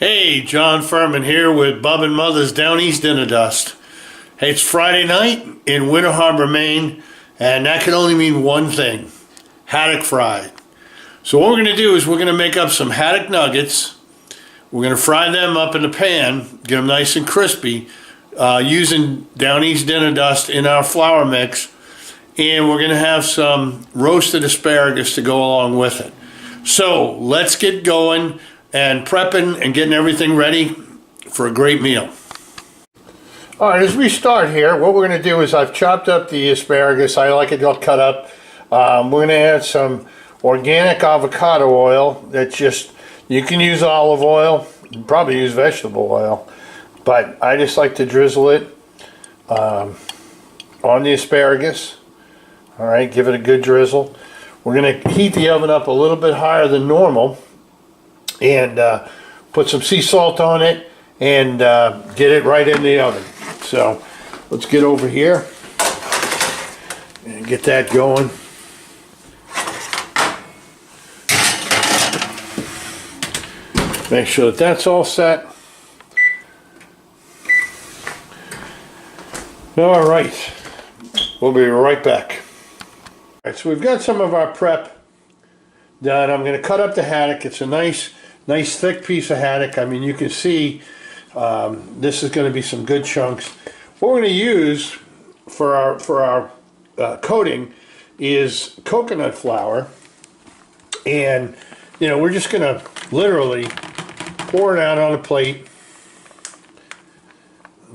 Hey, John Furman here with Bub and Mother's Down East Dinner Dust. Hey, it's Friday night in Winter Harbor, Maine, and that can only mean one thing: haddock fried. So what we're going to do is we're going to make up some haddock nuggets. We're going to fry them up in the pan, get them nice and crispy, using Down East Dinner Dust in our flour mix. And we're going to have some roasted asparagus to go along with it. So let's get going and prepping and getting everything ready for a great meal. All right, as we start here, what we're going to do is I've chopped up the asparagus. I like it all cut up. We're going to add some organic avocado oil. That's just, you can use olive oil, you can probably use vegetable oil, but I just like to drizzle it on the asparagus. All right, give it a good drizzle. We're going to heat the oven up a little bit higher than normal and put some sea salt on it and get it right in the oven. So let's get over here and get that going. Make sure that that's all set. All right, we'll be right back. All right, so we've got some of our prep done. I'm going to cut up the haddock. It's a nice thick piece of haddock. I mean, you can see this is going to be some good chunks. What we're going to use for our coating is coconut flour, and we're just going to literally pour it out on a plate.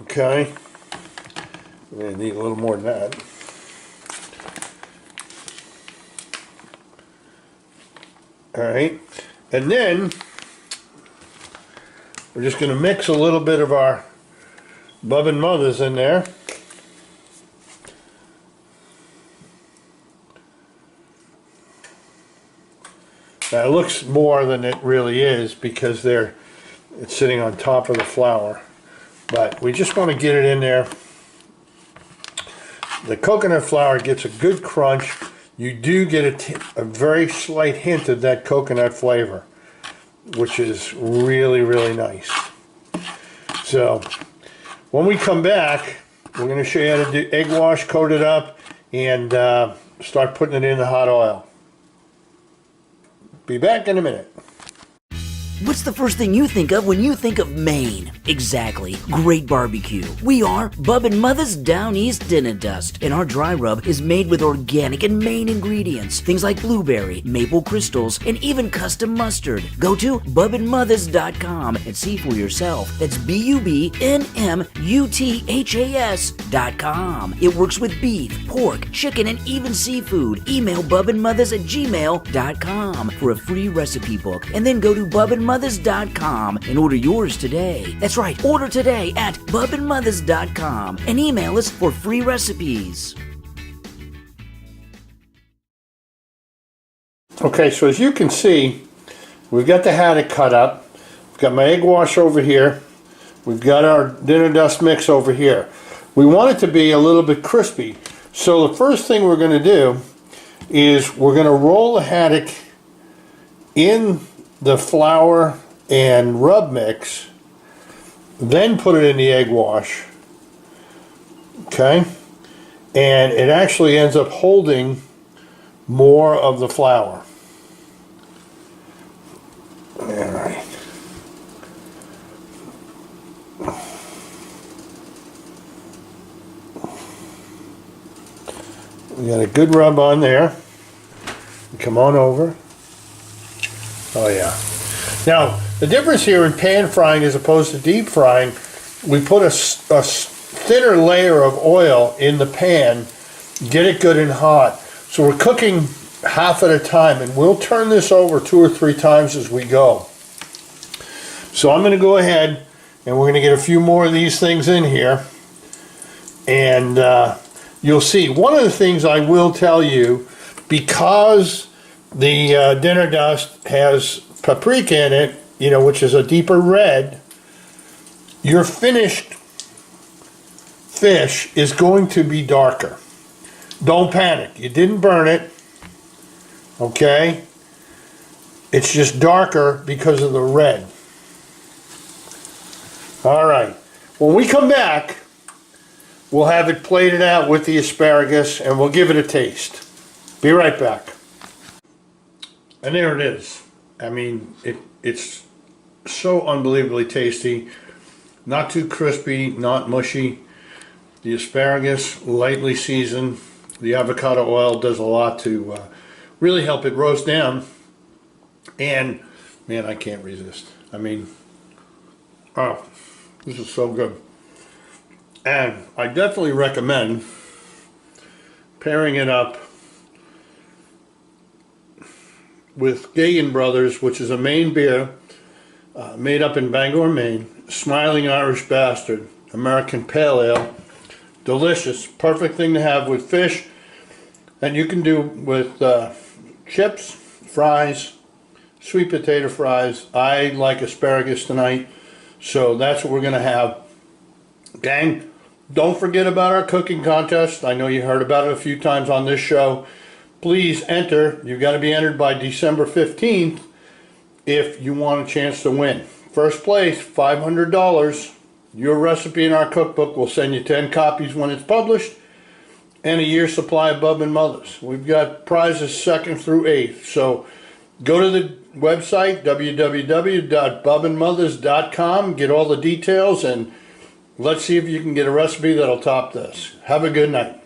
Okay, we're going to need a little more than that. All right, and then we're just going to mix a little bit of our Bub and Mother's in there. Now it looks more than it really is because it's sitting on top of the flour, but we just want to get it in there. The coconut flour gets a good crunch. You do get a very slight hint of that coconut flavor, which is really, really nice. So when we come back, we're going to show you how to do egg wash, coat it up, and start putting it in the hot oil. Be back in a minute. What's the first thing you think of when you think of Maine? Exactly. Great barbecue. We are Bub and Mother's Down East Dinner Dust, and our dry rub is made with organic and Maine ingredients. Things like blueberry, maple crystals, and even custom mustard. Go to bubandmothers.com and see for yourself. That's BUBNMUTHAS.com. It works with beef, pork, chicken, and even seafood. Email bubandmothers@gmail.com for a free recipe book, and then go to bubandmothers.com and order yours today. That's right, order today at bubandmothers.com and email us for free recipes. Okay, so as you can see, we've got the haddock cut up. We've got my egg wash over here. We've got our dinner dust mix over here. We want it to be a little bit crispy. So the first thing we're going to do is we're going to roll the haddock in the flour and rub mix, then put it in the egg wash. Okay, and it actually ends up holding more of the flour. All right. We got a good rub on there. Come on over. Oh yeah. Now, the difference here in pan frying as opposed to deep frying, we put a thinner layer of oil in the pan, get it good and hot. So we're cooking half at a time, and we'll turn this over 2 or 3 times as we go. So I'm going to go ahead and we're going to get a few more of these things in here. And you'll see, one of the things I will tell you, because the dinner dust has paprika in it, which is a deeper red, your finished fish is going to be darker. Don't panic. You didn't burn it. Okay? It's just darker because of the red. All right. When we come back, we'll have it plated out with the asparagus and we'll give it a taste. Be right back. And there it is. I mean, it's so unbelievably tasty. Not too crispy, not mushy. The asparagus, lightly seasoned. The avocado oil does a lot to really help it roast down. And, man, I can't resist. I mean, oh, this is so good. And I definitely recommend pairing it up with Gagan Brothers, which is a Maine beer made up in Bangor, Maine. Smiling Irish Bastard, American Pale Ale. Delicious, perfect thing to have with fish. And you can do with chips, fries, sweet potato fries. I like asparagus tonight, so that's what we're going to have. Gang, don't forget about our cooking contest. I know you heard about it a few times on this show. Please enter. You've got to be entered by December 15th if you want a chance to win. First place, $500. Your recipe in our cookbook. We'll send you 10 copies when it's published, and a year's supply of Bub and Mother's. We've got prizes 2nd through 8th. So go to the website, www.bubandmothers.com, get all the details, and let's see if you can get a recipe that'll top this. Have a good night.